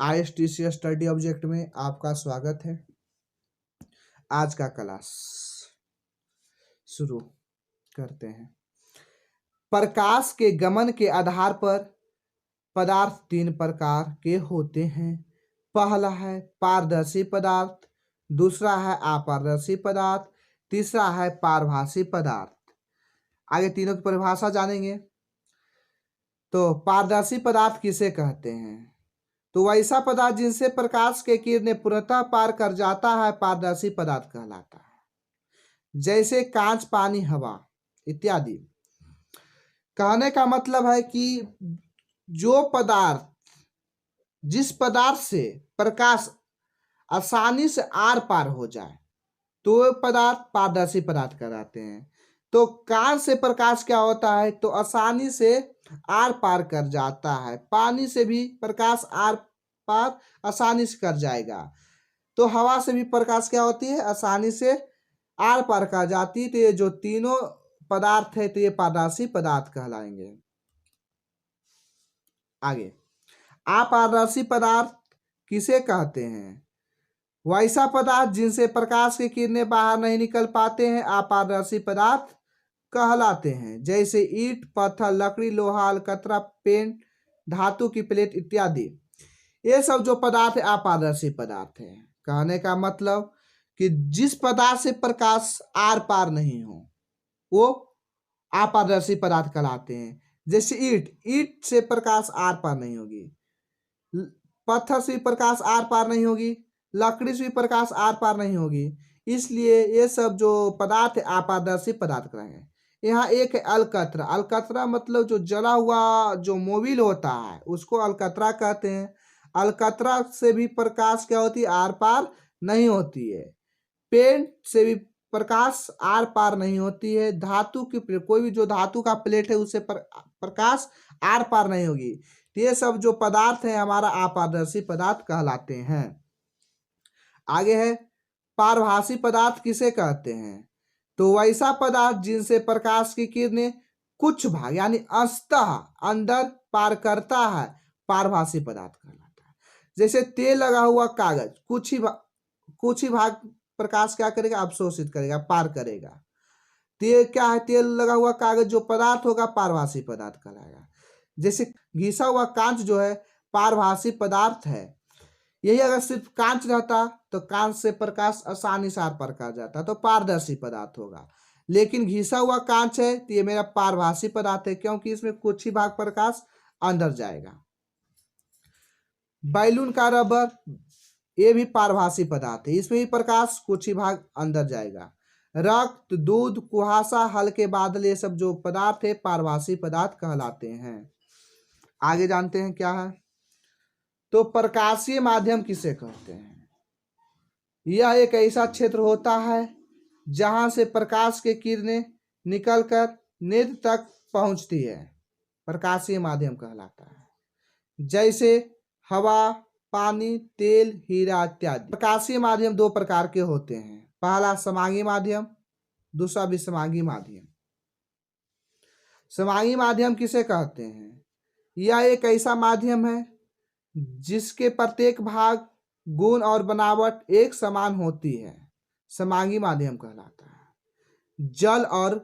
ISTC study object में आपका स्वागत है। आज का क्लास शुरू करते हैं। प्रकाश के गमन के आधार पर पदार्थ तीन प्रकार के होते हैं। पहला है पारदर्शी पदार्थ, दूसरा है अपारदर्शी पदार्थ, तीसरा है पारभासी पदार्थ। आगे तीनों की परिभाषा जानेंगे। तो पारदर्शी पदार्थ किसे कहते हैं? तो वैसा पदार्थ जिनसे प्रकाश के किरणें पूर्णतः पार कर जाता है पारदर्शी पदार्थ कहलाता है, जैसे कांच, पानी, हवा इत्यादि। कहने का मतलब है कि जो पदार्थ जिस पदार्थ से प्रकाश आसानी से आर पार हो जाए तो वह पदार्थ पारदर्शी पदार्थ कहलाते हैं। तो कांच से प्रकाश क्या होता है? तो आसानी से आर पार कर जाता है। पानी से भी प्रकाश आर पार आसानी से कर जाएगा। तो हवा से भी प्रकाश क्या होती है? आसानी से आर पार कर जाती है। तो ये जो तीनों पदार्थ है तो ये पारदर्शी पदार्थ कहलाएंगे। आगे अपारदर्शी पदार्थ किसे कहते हैं? वैसा पदार्थ जिनसे प्रकाश की किरणें बाहर नहीं निकल पाते हैं अपारदर्शी पदार्थ कहलाते हैं, जैसे ईंट, पत्थर, लकड़ी, लोहा, अलकतरा, पेंट, धातु की प्लेट इत्यादि। ये सब जो पदार्थ है अपारदर्शी पदार्थ है। कहने का मतलब कि जिस पदार्थ से प्रकाश आर पार नहीं हो वो अपारदर्शी पदार्थ कहलाते हैं। जैसे ईंट से प्रकाश आर पार नहीं होगी, पत्थर से प्रकाश आर पार नहीं होगी, लकड़ी से भी प्रकाश आर पार नहीं होगी। इसलिए ये सब जो पदार्थ है अपारदर्शी पदार्थ कहेंगे। यहाँ एक है अलकतरा। अलकतरा मतलब जो जला हुआ जो मोबिल होता है उसको अलकतरा कहते हैं। अलकतरा से भी प्रकाश क्या होती है? आर पार नहीं होती है। पेंट से भी प्रकाश आर पार नहीं होती है। धातु की प्लेट, कोई भी जो धातु का प्लेट है उससे प्रकाश आर पार नहीं होगी। तो ये सब जो पदार्थ है हमारा अपारदर्शी पदार्थ कहलाते हैं। आगे है पारभासी पदार्थ किसे कहते हैं? तो वैसा पदार्थ जिनसे प्रकाश की किरणें कुछ भाग यानी अंशतः अंदर पार करता है पारभासी पदार्थ कहलाता है। जैसे तेल लगा हुआ कागज कुछ ही भाग प्रकाश क्या करेगा? अवशोषित करेगा, पार करेगा। तेल क्या है? तेल लगा हुआ कागज जो पदार्थ होगा पारभासी पदार्थ कहलाएगा। जैसे घिसा हुआ कांच जो है पारभासी पदार्थ है। यही अगर सिर्फ कांच रहता तो कांच से प्रकाश आसानी से आर पार कर जाता तो पारदर्शी पदार्थ होगा। लेकिन घिसा हुआ कांच है तो ये मेरा पारभासी पदार्थ है, क्योंकि इसमें कुछ ही भाग प्रकाश अंदर जाएगा। बैलून का रबर ये भी पारभासी पदार्थ है, इसमें भी प्रकाश कुछ ही भाग अंदर जाएगा। रक्त, दूध, कुहासा, हल्के बादल ये सब जो पदार्थ है पारभासी पदार्थ कहलाते हैं। आगे जानते हैं क्या है। तो प्रकाशीय माध्यम किसे कहते हैं? यह एक ऐसा क्षेत्र होता है जहां से प्रकाश की किरणें निकलकर नेत्र तक पहुंचती है, प्रकाशीय माध्यम कहलाता है। जैसे हवा, पानी, तेल, हीरा इत्यादि। प्रकाशीय माध्यम दो प्रकार के होते हैं। पहला समांगी माध्यम, दूसरा विसमांगी माध्यम। समांगी माध्यम किसे कहते हैं? यह एक ऐसा माध्यम है जिसके प्रत्येक भाग, गुण और बनावट एक समान होती है, समांगी माध्यम कहलाता है। जल और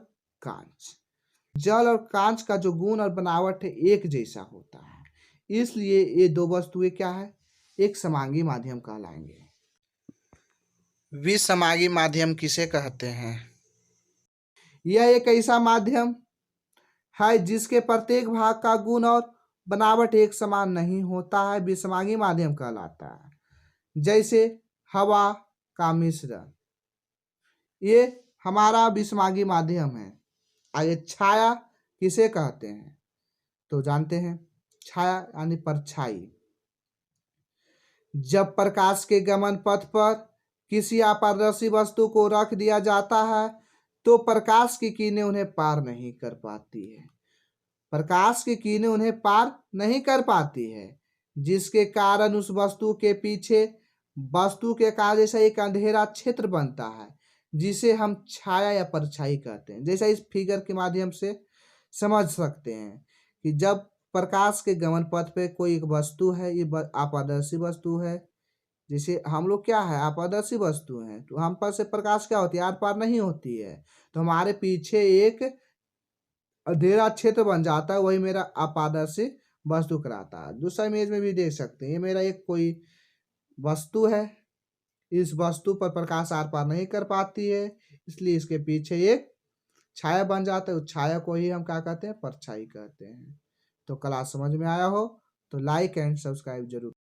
कांच का जो गुण और बनावट है एक जैसा होता है, इसलिए ये दो वस्तुएं क्या है? एक समांगी माध्यम कहलाएंगे। विसमांगी माध्यम किसे कहते हैं? यह एक ऐसा माध्यम है जिसके प्रत्येक भाग का गुण और बनावट एक समान नहीं होता है, विसमांगी माध्यम कहलाता है। जैसे हवा का मिश्रण, ये हमारा विसमांगी माध्यम है। आगे छाया किसे कहते हैं? तो जानते हैं, छाया यानी परछाई। जब प्रकाश के गमन पथ पर किसी अपारदर्शी वस्तु को रख दिया जाता है तो प्रकाश की किरणें उन्हें पार नहीं कर पाती है। प्रकाश की किरणें उन्हें पार नहीं कर पाती है, जिसके कारण उस वस्तु के पीछे वस्तु के कारण जैसा एक अंधेरा क्षेत्र बनता है, जिसे हम छाया या परछाई कहते हैं। जैसा इस फिगर के माध्यम से समझ सकते हैं कि जब प्रकाश के गमन पथ पे कोई एक वस्तु है, ये अपारदर्शी वस्तु है। जैसे हम लोग क्या है, अपारदर्शी वस्तु है, तो हम पर से प्रकाश क्या होती है, आर पार नहीं होती है, तो हमारे पीछे एक अंधेरा क्षेत्र बन जाता है, वही मेरा अपारदर्शी वस्तु कराता है। दूसरा इमेज में भी देख सकते हैं, ये मेरा एक कोई वस्तु है, इस वस्तु पर प्रकाश आर पार नहीं कर पाती है, इसलिए इसके पीछे एक छाया बन जाता है, उस छाया को ही हम क्या कहते हैं, परछाई कहते हैं। तो क्लास समझ में आया हो तो लाइक एंड सब्सक्राइब जरूर।